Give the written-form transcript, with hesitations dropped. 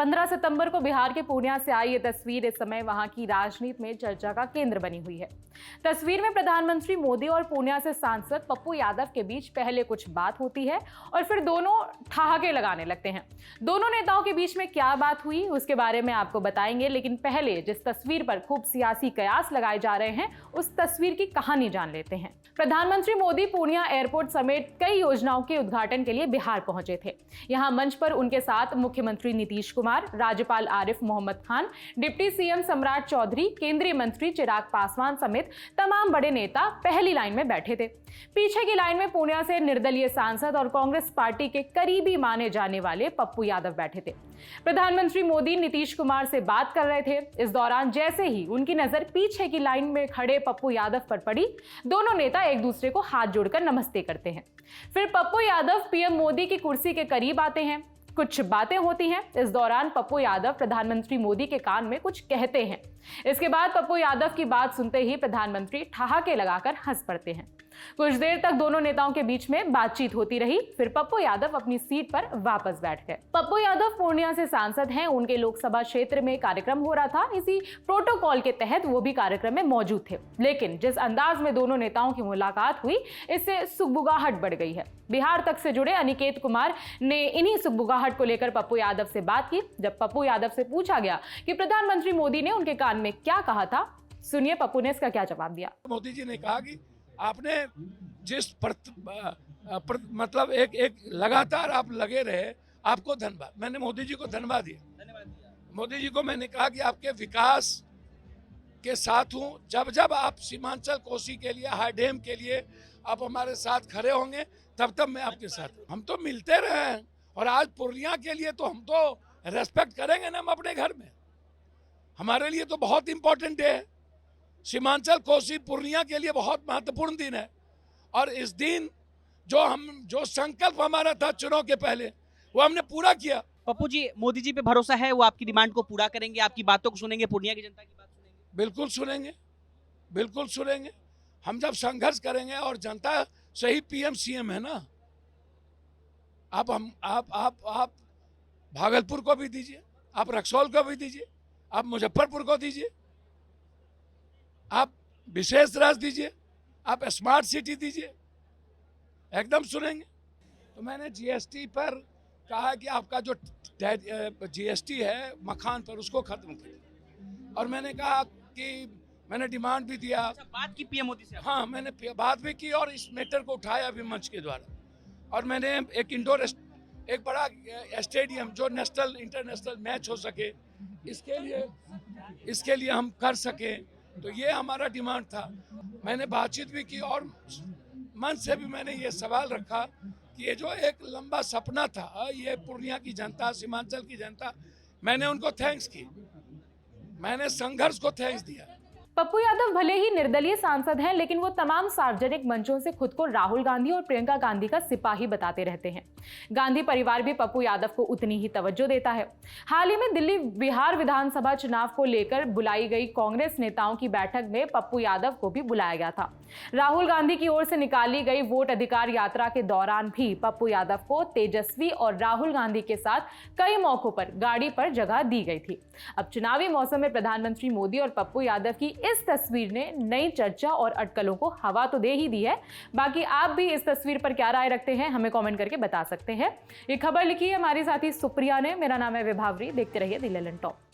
15 सितंबर को बिहार के पूर्णिया से आई ये तस्वीर इस समय वहां की राजनीति में चर्चा का केंद्र बनी हुई है। तस्वीर में प्रधानमंत्री मोदी और पूर्णिया से सांसद पप्पू यादव के बीच पहले कुछ बात होती है और फिर दोनों ठहाके लगाने लगते हैं। दोनों नेताओं के बीच में क्या बात हुई उसके बारे में आपको बताएंगे, लेकिन पहले जिस तस्वीर पर खूब सियासी कयास लगाए जा रहे हैं उस तस्वीर की कहानी जान लेते हैं। प्रधानमंत्री मोदी पूर्णिया एयरपोर्ट समेत कई योजनाओं के उद्घाटन के लिए बिहार पहुंचे थे। यहां मंच पर उनके साथ मुख्यमंत्री नीतीश कुमार, राज्यपाल आरिफ मोहम्मद खान, डिप्टी सीएम सम्राट चौधरी, केंद्रीय मंत्री चिराग पासवान समेत तमाम बड़े नेता पहली लाइन में बैठे थे। पीछे की लाइन में पूर्णिया से निर्दलीय सांसद और कांग्रेस पार्टी के करीबी माने जाने वाले पप्पू यादव बैठे थे। प्रधानमंत्री मोदी नीतीश कुमार से बात कर रहे थे। इस दौरान जैसे ही उनकी नजर पीछे की लाइन में खड़े पप्पू यादव पर पड़ी, दोनों नेता एक दूसरे को हाथ जोड़कर नमस्ते करते हैं। फिर पप्पू यादव पीएम मोदी की कुर्सी के करीब आते हैं। कुछ बातें होती हैं। इस दौरान पप्पू यादव प्रधानमंत्री मोदी के कान में कुछ कहते हैं। इसके बाद पप्पू यादव की बात सुनते ही प्रधानमंत्री ठहाके लगाकर हंस पड़ते हैं। कुछ देर तक दोनों नेताओं के बीच में बातचीत होती रही। फिर पप्पू यादव अपनी सीट पर वापस बैठ गए। पप्पू यादव पूर्णिया से सांसद हैं। उनके लोकसभा क्षेत्र में कार्यक्रम हो रहा था। इसी प्रोटोकॉल के तहत वो भी कार्यक्रम में मौजूद थे, लेकिन जिस अंदाज में दोनों नेताओं की मुलाकात हुई, इससे सुगबुगाहट बढ़ गई है। बिहार तक से जुड़े अनिकेत कुमार ने इन्हीं सुगबुगाहट को लेकर पप्पू यादव से बात की। जब पप्पू यादव से पूछा गया कि प्रधानमंत्री मोदी ने उनके कान में क्या कहा था, सुनिए पप्पू ने इसका क्या जवाब दिया। मोदी जी ने कहा कि आपने जिस मतलब एक लगातार आप लगे रहे, आपको धन्यवाद। मैंने मोदी जी को धन्यवाद दिया। मोदी जी को मैंने कहा कि आपके विकास के साथ हूँ। जब जब आप सीमांचल कोसी के लिए, हाई डैम के लिए आप हमारे साथ खड़े होंगे, तब तब मैं आपके साथ हूँ। हम तो मिलते रहे हैं और आज पूर्णिया के लिए तो हम तो रेस्पेक्ट करेंगे ना। हम अपने घर में, हमारे लिए तो बहुत इंपॉर्टेंट डे है। सीमांचल कोसी पूर्णिया के लिए बहुत महत्वपूर्ण दिन है और इस दिन जो संकल्प हमारा था चुनाव के पहले, वो हमने पूरा किया। पप्पू जी, मोदी जी पे भरोसा है, वो आपकी डिमांड को पूरा करेंगे, आपकी बातों को सुनेंगे, पूर्णिया की जनता की बात सुनेंगे? बिल्कुल सुनेंगे, बिल्कुल सुनेंगे। हम जब संघर्ष करेंगे और जनता सही पीएम सीएम है ना। आप भागलपुर को भी दीजिए, आप रक्सौल को भी दीजिए, आप मुजफ्फरपुर को दीजिए, आप विशेष राज दीजिए, आप स्मार्ट सिटी दीजिए, एकदम सुनेंगे। तो मैंने जीएसटी पर कहा कि आपका जो जीएसटी है मखान पर, उसको खत्म करिए। और मैंने कहा कि मैंने डिमांड भी दिया। बात की पीएम मोदी से? हाँ, मैंने बात भी की और इस मैटर को उठाया भी मंच के द्वारा। और मैंने एक बड़ा स्टेडियम जो नेशनल इंटरनेशनल मैच हो सके, इसके लिए हम कर सके, तो ये हमारा डिमांड था। मैंने बातचीत भी की और मन से भी मैंने ये सवाल रखा कि ये जो एक लंबा सपना था, ये पूर्णिया की जनता, सीमांचल की जनता, मैंने उनको थैंक्स की, मैंने संघर्ष को थैंक्स दिया। पप्पू यादव भले ही निर्दलीय सांसद हैं, लेकिन वो तमाम सार्वजनिक मंचों से खुद को राहुल गांधी और प्रियंका गांधी का सिपाही बताते रहते हैं। गांधी परिवार भी पप्पू यादव को उतनी ही तवज्जो देता है। हाल ही में दिल्ली बिहार विधानसभा चुनाव को लेकर बुलाई गई कांग्रेस नेताओं की बैठक में पप्पू यादव को भी बुलाया गया था। राहुल गांधी की ओर से निकाली गई वोट अधिकार यात्रा के दौरान भी पप्पू यादव को तेजस्वी और राहुल गांधी के साथ कई मौकों पर गाड़ी पर जगह दी गई थी। अब चुनावी मौसम में प्रधानमंत्री मोदी और पप्पू यादव की इस तस्वीर ने नई चर्चा और अटकलों को हवा तो दे ही दी है। बाकी आप भी इस तस्वीर पर क्या राय रखते हैं, हमें कमेंट करके बता सकते हैं। ये खबर लिखी है हमारी साथी सुप्रिया ने। मेरा नाम है विभावरी। देखते रहिए दी ललन टॉप।